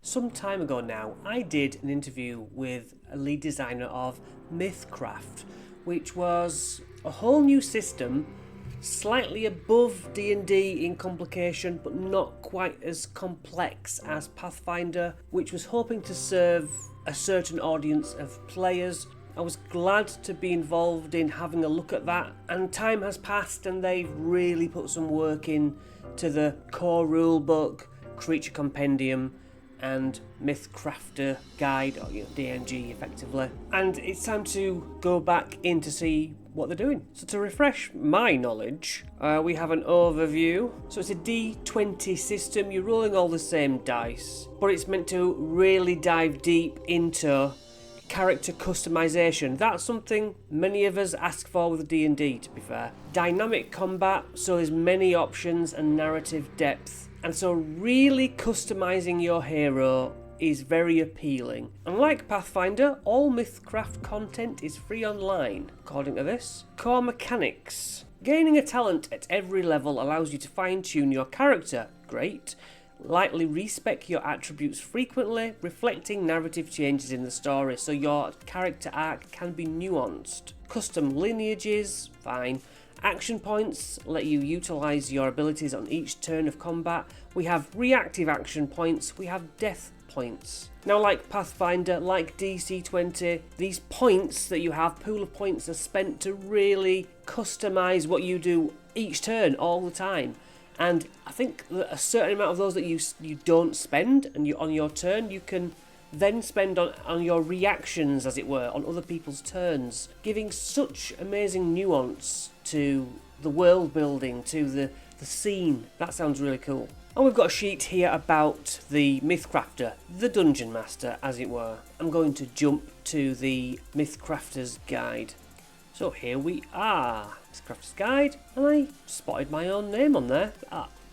Some time ago now, I did an interview with a lead designer of Mythcraft, which was a whole new system, slightly above D&D in complication, but not quite as complex as Pathfinder, which was hoping to serve a certain audience of players. I was glad to be involved in having a look at that, and time has passed and they've really put some work in to the core rulebook, creature compendium, and Mythcrafter guide, or DMG effectively. And it's time to go back in to see what they're doing. So to refresh my knowledge, we have an overview. So it's a D20 system, you're rolling all the same dice, but it's meant to really dive deep into character customization. That's something many of us ask for with D&D, to be fair. Dynamic combat, so there's many options and narrative depth. And so really customizing your hero is very appealing. Unlike Pathfinder, all Mythcraft content is free online, according to this. Core mechanics. Gaining a talent at every level allows you to fine-tune your character. Great. Lightly respec your attributes frequently, reflecting narrative changes in the story, so your character arc can be nuanced. Custom lineages, fine. Action points let you utilise your abilities on each turn of combat. We have reactive action points, we have death points. Now, like Pathfinder, like DC20, these points that you have, pool of points, are spent to really customise what you do each turn, all the time. And I think that a certain amount of those that you don't spend and on your turn, you can then spend on your reactions, as it were, on other people's turns, giving such amazing nuance to the world building, to the scene. That sounds really cool. And we've got a sheet here about the Mythcrafter, the Dungeon Master, as it were. I'm going to jump to the Mythcrafter's Guide. So here we are, Mythcrafter's Guide, and I spotted my own name on there.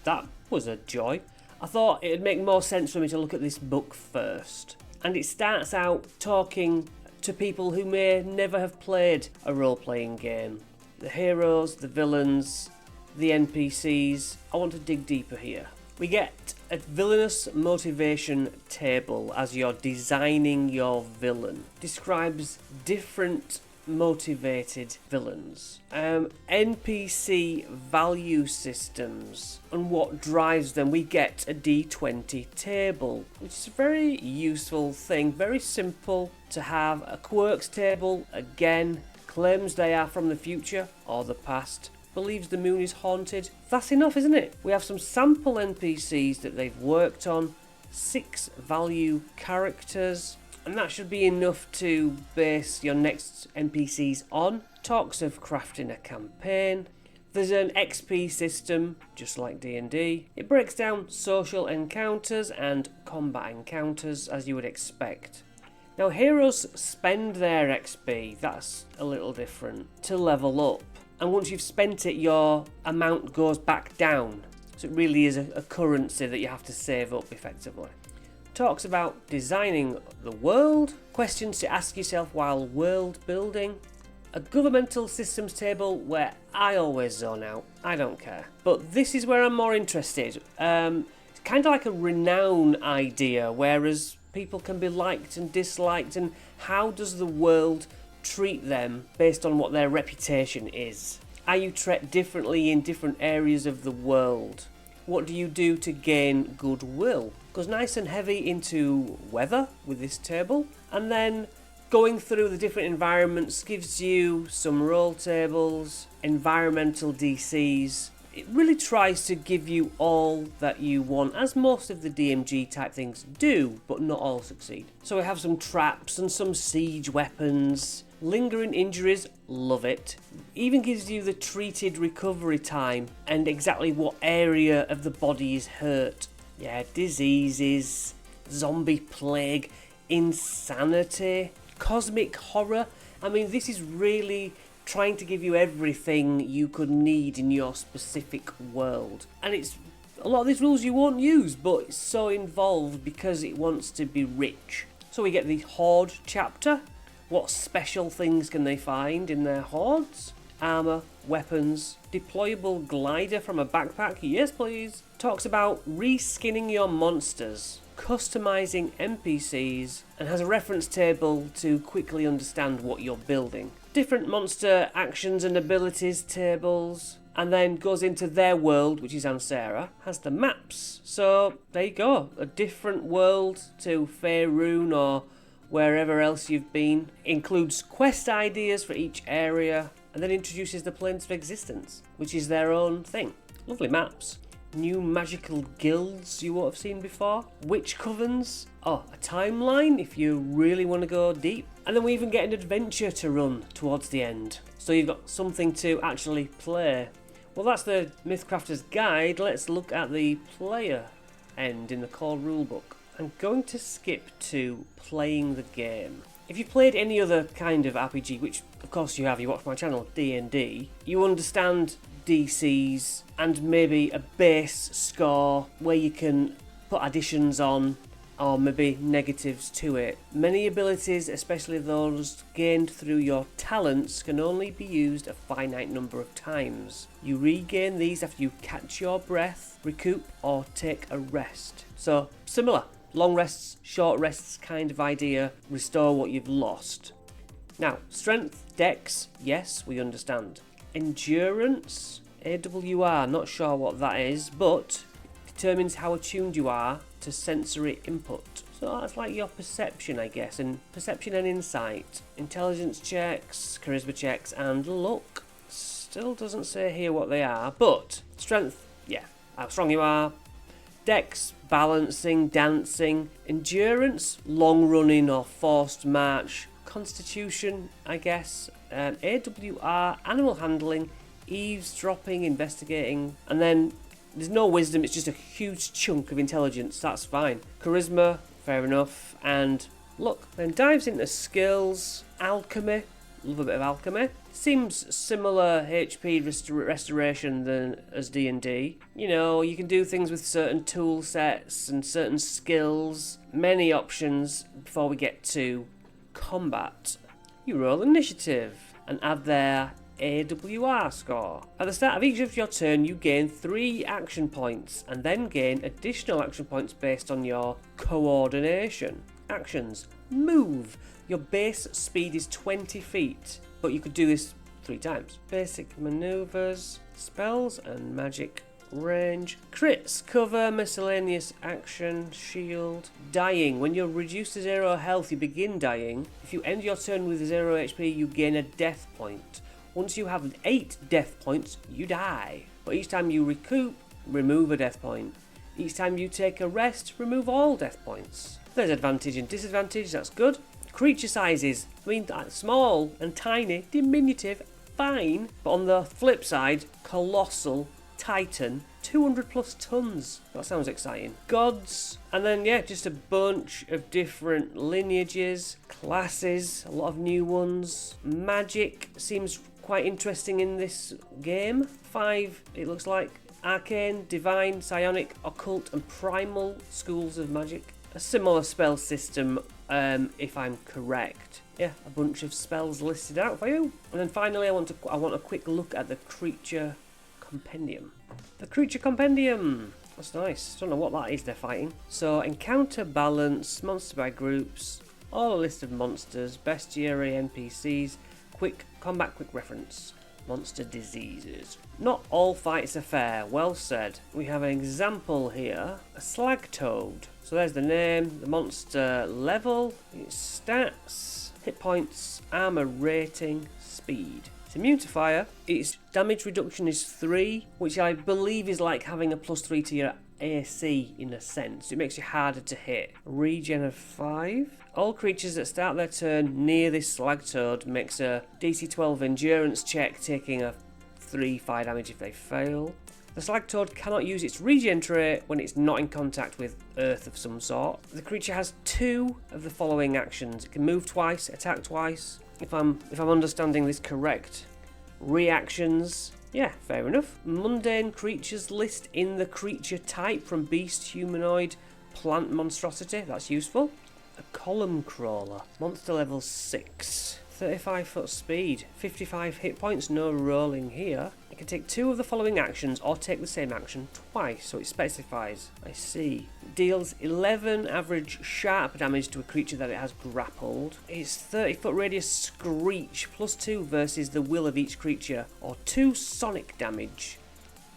That was a joy. I thought it'd make more sense for me to look at this book first. And it starts out talking to people who may never have played a role-playing game. The heroes, the villains, the NPCs. I want to dig deeper here. We get a villainous motivation table as you're designing your villain. Describes different motivated villains, NPC value systems and what drives them. We get a D20 table, which is a very useful thing, very simple to have. A quirks table, again, claims they are from the future or the past, believes the moon is haunted. That's enough, isn't it? We have some sample NPCs that they've worked on, 6 value characters, and that should be enough to base your next NPCs on. Talks of crafting a campaign. There's an XP system, just like D&D. It breaks down social encounters and combat encounters, as you would expect. Now, heroes spend their XP, that's a little different, to level up. And once you've spent it, your amount goes back down. So it really is a currency that you have to save up effectively. Talks about designing the world, questions to ask yourself while world building, a governmental systems table where I always zone out, I don't care. But this is where I'm more interested. It's kind of like a renown idea, whereas people can be liked and disliked, and how does the world treat them based on what their reputation is? Are you treated differently in different areas of the world? What do you do to gain goodwill? Goes nice and heavy into weather with this table, and then going through the different environments gives you some roll tables, environmental DCs. It really tries to give you all that you want, as most of the DMG type things do, but not all succeed. So we have some traps and some siege weapons. Lingering injuries, love it. Even gives you the treated recovery time and exactly what area of the body is hurt. Yeah, diseases, zombie plague, insanity, cosmic horror. I mean, this is really trying to give you everything you could need in your specific world. And it's a lot of these rules you won't use, but it's so involved because it wants to be rich. So we get the Horde chapter. What special things can they find in their hordes? Armour, weapons, deployable glider from a backpack, yes please. Talks about reskinning your monsters. customizing NPCs, and has a reference table to quickly understand what you're building. Different monster actions and abilities tables, and then goes into their world, which is Ansera, has the maps. So there you go, a different world to Faerun or wherever else you've been. Includes quest ideas for each area, and then introduces the planes of existence, which is their own thing. Lovely maps. New magical guilds you won't have seen before. Witch covens. Oh, a timeline if you really want to go deep. And then we even get an adventure to run towards the end. So you've got something to actually play. Well, that's the Mythcrafter's Guide. Let's look at the player end in the core rulebook. I'm going to skip to playing the game. If you've played any other kind of RPG, which of course you have, you watch my channel, D&D, you understand DCs and maybe a base score where you can put additions on or maybe negatives to it. Many abilities, especially those gained through your talents, can only be used a finite number of times. You regain these after you catch your breath, recoup, or take a rest. So, similar. Long rests, short rests kind of idea, restore what you've lost. Now, strength, dex, yes, we understand. Endurance, AWR, not sure what that is, but determines how attuned you are to sensory input. So that's like your perception, I guess, and perception and insight. Intelligence checks, charisma checks, and luck. Still doesn't say here what they are, but strength, yeah, how strong you are. Dex, balancing, dancing. Endurance, long running or forced march. Constitution, I guess. AWR, animal handling, eavesdropping, investigating. And then there's no wisdom, it's just a huge chunk of intelligence. That's fine. Charisma, fair enough. And luck. Then dives into skills. Alchemy, love a bit of alchemy. Seems similar HP restoration than as D&D. You know, you can do things with certain tool sets and certain skills. Many options before we get to combat. You roll initiative and add their AWR score. At the start of each of your turn, you gain 3 action points and then gain additional action points based on your coordination. Actions. Move. Your base speed is 20 feet, but you could do this 3 times. Basic maneuvers, spells and magic range. Crits, cover, miscellaneous action, shield. Dying. When you're reduced to 0 health, you begin dying. If you end your turn with 0 HP, you gain a death point. Once you have 8 death points, you die. But each time you recoup, remove a death point. Each time you take a rest, remove all death points. There's advantage and disadvantage, that's good. Creature sizes, I mean small and tiny, diminutive, fine. But on the flip side, colossal, titan, 200 plus tons. That sounds exciting. Gods, and then yeah, just a bunch of different lineages, classes, a lot of new ones. Magic seems quite interesting in this game. 5, it looks like. Arcane, Divine, Psionic, Occult and Primal schools of magic. A similar spell system, if I'm correct. Yeah, a bunch of spells listed out for you. And then finally I want a quick look at the creature compendium. The creature compendium! That's nice. Don't know what that is they're fighting. So, encounter balance, monster by groups, all a list of monsters, bestiary, NPCs, quick combat, quick reference, monster diseases. Not all fights are fair, well said. We have an example here, a slag toad. So there's the name, the monster level, its stats, hit points, armor rating, speed. It's immune to fire. Its damage reduction is 3, which I believe is like having a +3 to your AC in a sense. It makes you harder to hit. Regen of 5. All creatures that start their turn near this slag toad makes a DC 12 endurance check, taking a 3 fire damage if they fail. The slag toad cannot use its regen trait when it's not in contact with earth of some sort. The creature has 2 of the following actions. It can move twice, attack twice. If I'm understanding this correct. Reactions. Yeah, fair enough. Mundane creatures list in the creature type from beast, humanoid, plant monstrosity. That's useful. A column crawler. Monster level 6. 35 foot speed. 55 hit points. No rolling here. It can take 2 of the following actions or take the same action twice. So it specifies. I see. It deals 11 average sharp damage to a creature that it has grappled. Its 30-foot radius screech, +2 versus the will of each creature, or 2 sonic damage.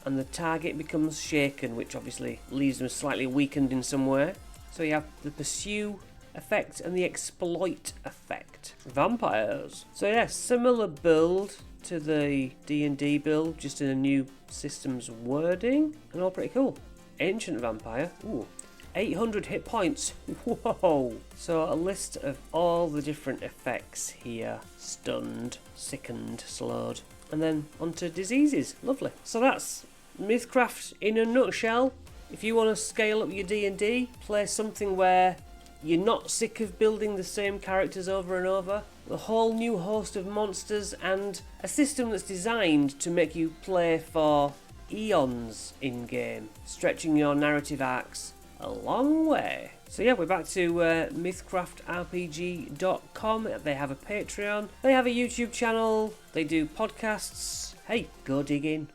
And the target becomes shaken, which obviously leaves them slightly weakened in some way. So you have the pursue effect and the exploit effect. Vampires. So yeah, similar build to the D&D build, just in a new system's wording, and all pretty cool. Ancient vampire. Ooh. 800 hit points. Whoa! So a list of all the different effects here. Stunned, sickened, slowed. And then onto diseases. Lovely. So that's Mythcraft in a nutshell. If you want to scale up your D&D, play something where you're not sick of building the same characters over and over, a whole new host of monsters, and a system that's designed to make you play for eons in-game, stretching your narrative arcs a long way. So yeah, we're back to mythcraftrpg.com. They have a Patreon, they have a YouTube channel, they do podcasts. Hey, go dig in.